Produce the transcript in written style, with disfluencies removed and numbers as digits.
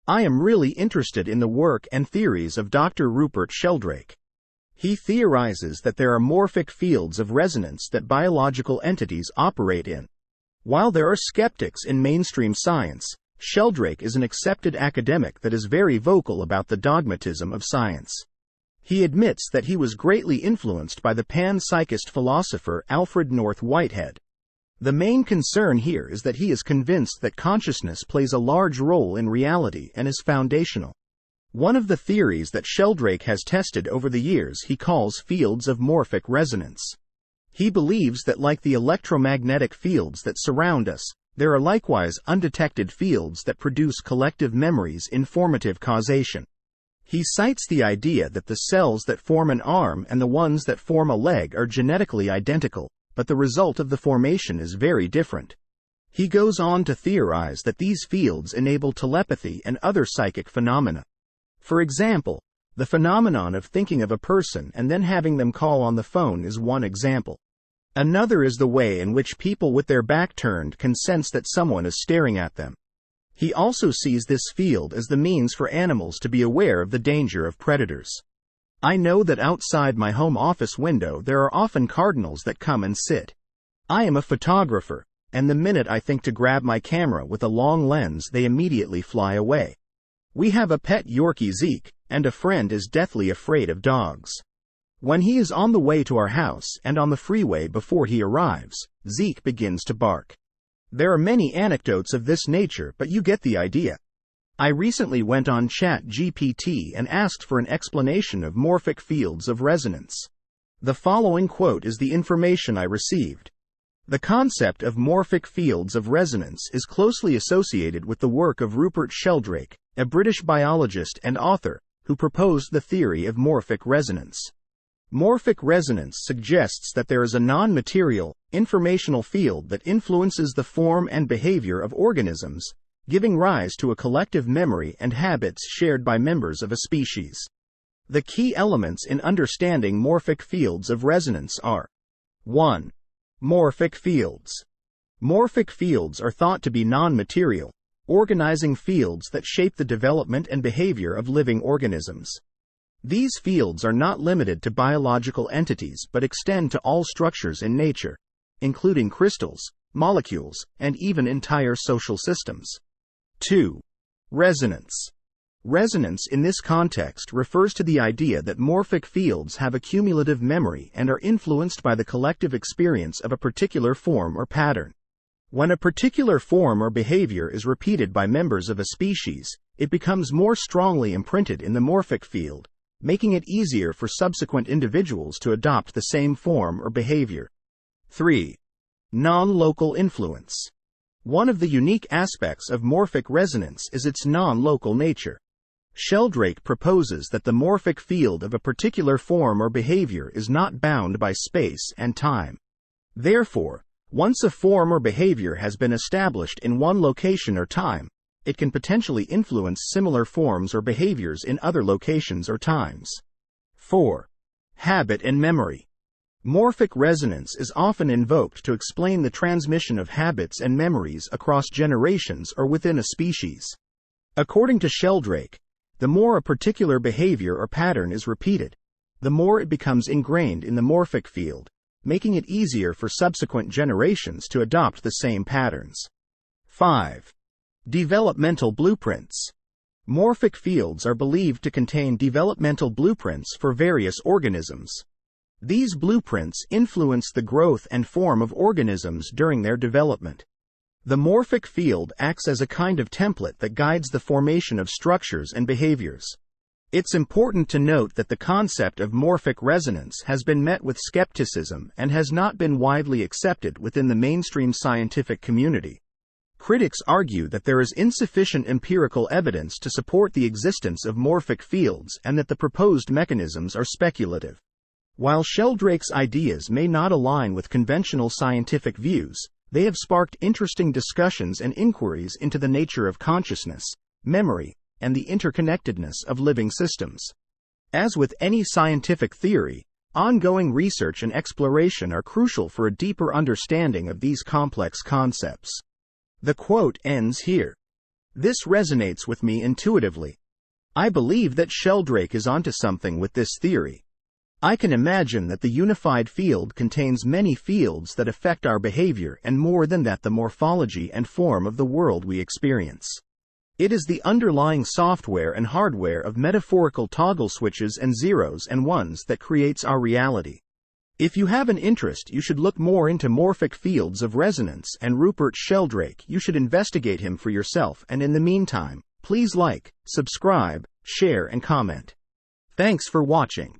I am really interested in the work and theories of Dr. Rupert Sheldrake. He theorizes that there are morphic fields of resonance that biological entities operate in. While there are skeptics in mainstream science, Sheldrake is an accepted academic that is very vocal about the dogmatism of science. He admits that he was greatly influenced by the panpsychist philosopher Alfred North Whitehead. The main concern here is that he is convinced that consciousness plays a large role in reality and is foundational. One of the theories that Sheldrake has tested over the years he calls fields of morphic resonance. He believes that like the electromagnetic fields that surround us, there are likewise undetected fields that produce collective memories in formative causation. He cites the idea that the cells that form an arm and the ones that form a leg are genetically identical, but the result of the formation is very different. He goes on to theorize that these fields enable telepathy and other psychic phenomena. For example, the phenomenon of thinking of a person and then having them call on the phone is one example. Another is the way in which people with their back turned can sense that someone is staring at them. He also sees this field as the means for animals to be aware of the danger of predators. I know that outside my home office window there are often cardinals that come and sit. I am a photographer, and the minute I think to grab my camera with a long lens they immediately fly away. We have a pet Yorkie Zeke, and a friend is deathly afraid of dogs. When he is on the way to our house and on the freeway before he arrives, Zeke begins to bark. There are many anecdotes of this nature, but you get the idea. I recently went on ChatGPT and asked for an explanation of morphic fields of resonance. The following quote is the information I received. The concept of morphic fields of resonance is closely associated with the work of Rupert Sheldrake, a British biologist and author, who proposed the theory of morphic resonance. Morphic resonance suggests that there is a non-material, informational field that influences the form and behavior of organisms, giving rise to a collective memory and habits shared by members of a species. The key elements in understanding morphic fields of resonance are: 1. Morphic fields. Morphic fields are thought to be non-material, organizing fields that shape the development and behavior of living organisms. These fields are not limited to biological entities but extend to all structures in nature, including crystals, molecules, and even entire social systems. 2. Resonance. Resonance in this context refers to the idea that morphic fields have a cumulative memory and are influenced by the collective experience of a particular form or pattern. When a particular form or behavior is repeated by members of a species, it becomes more strongly imprinted in the morphic field, making it easier for subsequent individuals to adopt the same form or behavior. 3. Non-local influence. One of the unique aspects of morphic resonance is its non-local nature. Sheldrake proposes that the morphic field of a particular form or behavior is not bound by space and time. Therefore, once a form or behavior has been established in one location or time, it can potentially influence similar forms or behaviors in other locations or times. 4. Habit and memory. Morphic resonance is often invoked to explain the transmission of habits and memories across generations or within a species. According to Sheldrake, the more a particular behavior or pattern is repeated, the more it becomes ingrained in the morphic field, making it easier for subsequent generations to adopt the same patterns. 5. Developmental blueprints. Morphic fields are believed to contain developmental blueprints for various organisms. These blueprints influence the growth and form of organisms during their development. The morphic field acts as a kind of template that guides the formation of structures and behaviors. It's important to note that the concept of morphic resonance has been met with skepticism and has not been widely accepted within the mainstream scientific community. Critics argue that there is insufficient empirical evidence to support the existence of morphic fields and that the proposed mechanisms are speculative. While Sheldrake's ideas may not align with conventional scientific views, they have sparked interesting discussions and inquiries into the nature of consciousness, memory, and the interconnectedness of living systems. As with any scientific theory, ongoing research and exploration are crucial for a deeper understanding of these complex concepts. The quote ends here. This resonates with me intuitively. I believe that Sheldrake is onto something with this theory. I can imagine that the unified field contains many fields that affect our behavior, and more than that, the morphology and form of the world we experience. It is the underlying software and hardware of metaphorical toggle switches and zeros and ones that creates our reality. If you have an interest, you should look more into morphic fields of resonance and Rupert Sheldrake. You should investigate him for yourself, and in the meantime, please like, subscribe, share and comment. Thanks for watching.